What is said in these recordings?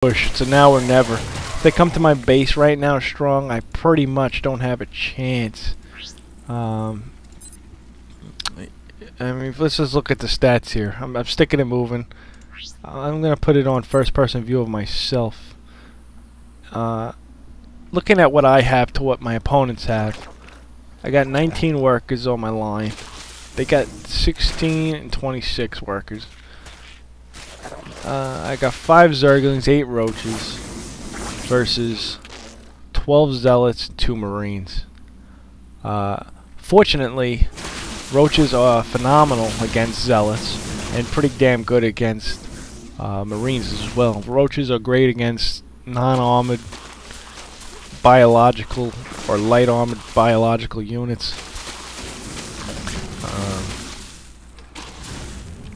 push. It's a now or never. If they come to my base right now strong, I pretty much don't have a chance. I mean, let's just look at the stats here. I'm sticking and moving. I'm gonna put it on first-person view of myself. Looking at what I have to what my opponents have, I got 19 workers on my line. They got 16 and 26 workers. I got 5 Zerglings, 8 Roaches, versus 12 Zealots, 2 Marines. Fortunately, Roaches are phenomenal against Zealots, and pretty damn good against Marines as well. Roaches are great against non-armored biological or light armored biological units.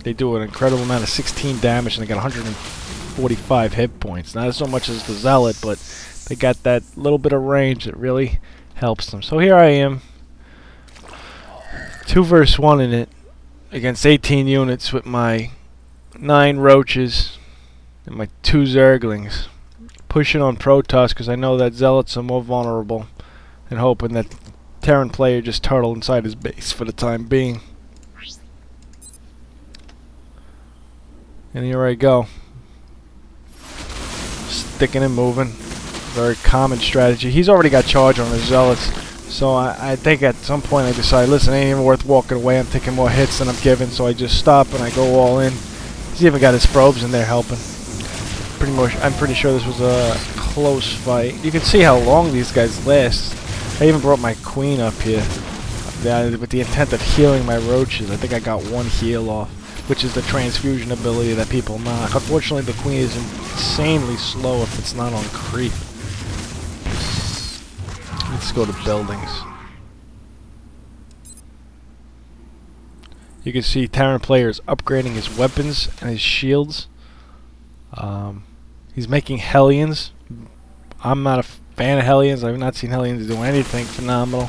They do an incredible amount of 16 damage, and they got 145 hit points. Not so much as the Zealot, but they got that little bit of range that really helps them. So here I am, 2 versus 1 in it, against 18 units with my 9 Roaches and my 2 Zerglings. Pushing on Protoss because I know that Zealots are more vulnerable, and hoping that Terran player just turtle inside his base for the time being. And here I go. Sticking and moving. Very common strategy. He's already got charge on his Zealots, so I think at some point I decide, listen, it ain't even worth walking away. I'm taking more hits than I'm giving, so I just stop and I go all in. He's even got his probes in there helping. I'm pretty sure this was a close fight. You can see how long these guys last. I even brought my queen up here with the intent of healing my Roaches. I think I got 1 heal off, which is the transfusion ability that people knock. Unfortunately, the queen is insanely slow if it's not on creep. Let's go to buildings. You can see Terran players upgrading his weapons and his shields. He's making Hellions. I'm not a fan of Hellions. I've not seen Hellions do anything phenomenal,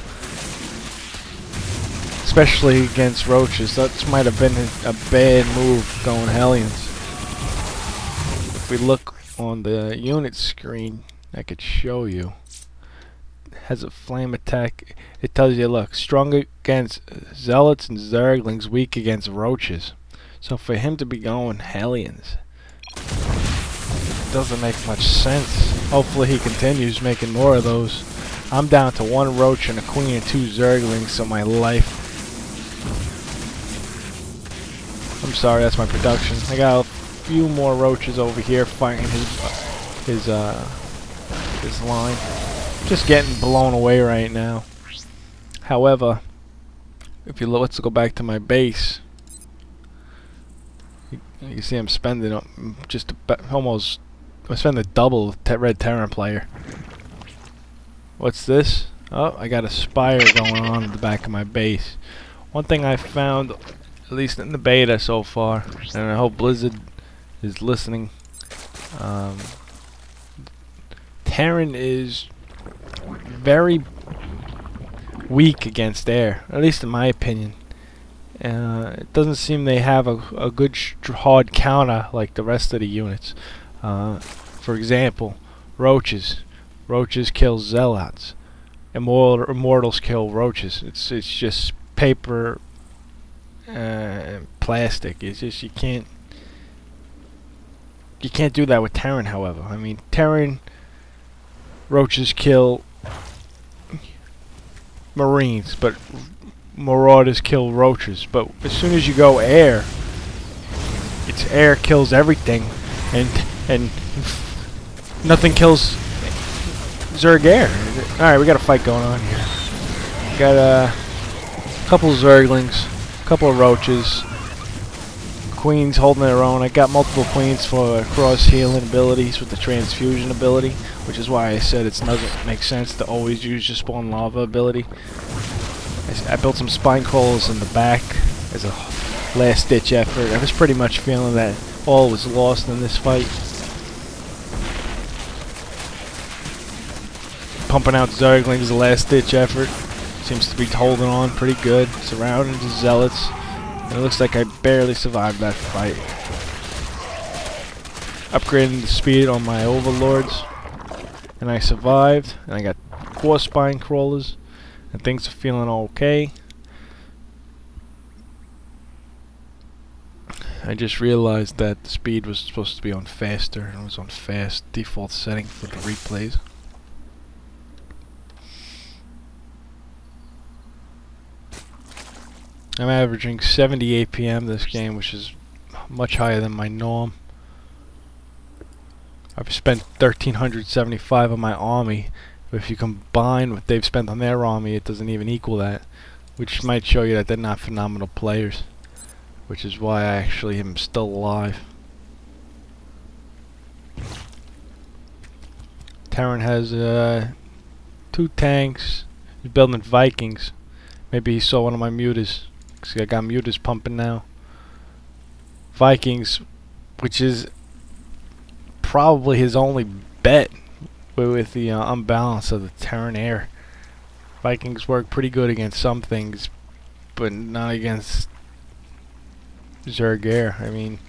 especially against Roaches. That might have been a bad move going Hellions. If we look on the unit screen, I could show you. It has a flame attack. It tells you, look, strong against Zealots and Zerglings, weak against Roaches. So for him to be going Hellions doesn't make much sense. Hopefully he continues making more of those. I'm down to 1 Roach and a queen and 2 Zerglings, so my life. I'm sorry, that's my production. I got a few more Roaches over here fighting his line. Just getting blown away right now. However, if you look, let's go back to my base. You see I'm spending just almost. I spend the double with Red Terran player. What's this? Oh, I got a spire going on in the back of my base. One thing I found, at least in the beta so far, and I hope Blizzard is listening, Terran is very weak against air, at least in my opinion. It doesn't seem they have a good hard counter like the rest of the units. For example, Roaches. Roaches kill Zealots. Immortals kill Roaches. It's just paper and plastic. It's just you can't do that with Terran. However, I mean, Terran Roaches kill Marines, but Marauders kill Roaches. But as soon as you go air, it's air kills everything, and nothing kills Zerg air. Alright, we got a fight going on here. Got a couple Zerglings, a couple of Roaches, Queens holding their own. I got multiple Queens for cross healing abilities with the transfusion ability, which is why I said it doesn't make sense to always use your spawn lava ability. I built some spine crawlers in the back as a last ditch effort. I was pretty much feeling that all was lost in this fight. Pumping out Zerglings, the last ditch effort. Seems to be holding on pretty good. Surrounded the Zealots. And it looks like I barely survived that fight. upgrading the speed on my overlords, and I survived, and I got 4 spine crawlers, and things are feeling okay. I just realized that the speed was supposed to be on faster, and it was on fast, default setting for the replays. I'm averaging 70 APM this game, which is much higher than my norm. I've spent 1,375 on my army, but if you combine what they've spent on their army, it doesn't even equal that, which might show you that they're not phenomenal players, which is why I actually am still alive. Terran has 2 tanks. He's building Vikings. Maybe he saw one of my mutas. See, I got mutas pumping now. Vikings, which is probably his only bet with the unbalance of the Terran air. Vikings work pretty good against some things, but not against Zerg air. I mean,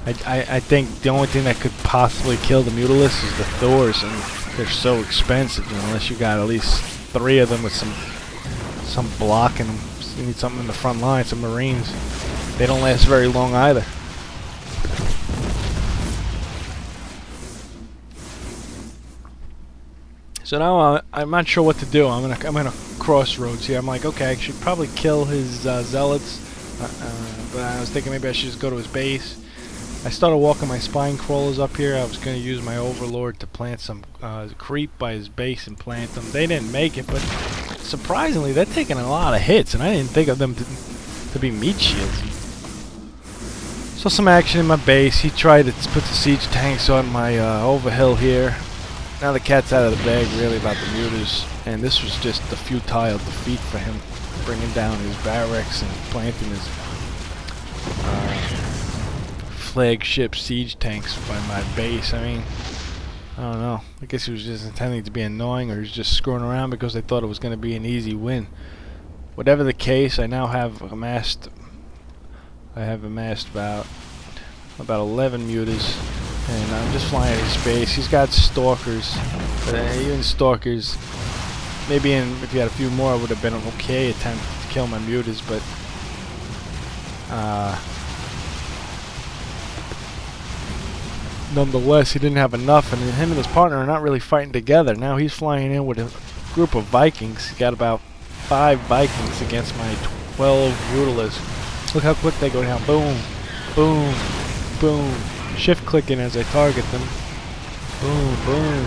I think the only thing that could possibly kill the Mutalists is the Thors, and they're so expensive, unless you got at least 3 of them with some blocking them. You need something in the front line, some Marines. They don't last very long either. So now I'm not sure what to do. I'm in a crossroads here. I'm like, okay, I should probably kill his zealots, but I was thinking maybe I should just go to his base. I started walking my spine crawlers up here. I was going to use my overlord to plant some creep by his base and plant them. They didn't make it, but surprisingly, they're taking a lot of hits, and I didn't think of them to be meat shields. So some action in my base. He tried to put the siege tanks on my overhill here. Now the cat's out of the bag really about the mutas, and this was just a futile defeat for him, bringing down his barracks and planting his flagship siege tanks by my base. I mean, I don't know. I guess he was just intending to be annoying, or he's just screwing around because they thought it was going to be an easy win. Whatever the case, I now have amassed. About 11 mutas, and I'm just flying his base. He's got stalkers, but even stalkers, maybe if you had a few more, it would have been an okay attempt to kill my mutas, but nonetheless, he didn't have enough, and him and his partner are not really fighting together. Now he's flying in with a group of Vikings. He got about 5 Vikings against my 12 Brutalists. Look how quick they go down. Boom, boom, boom. Shift clicking as I target them. Boom, boom.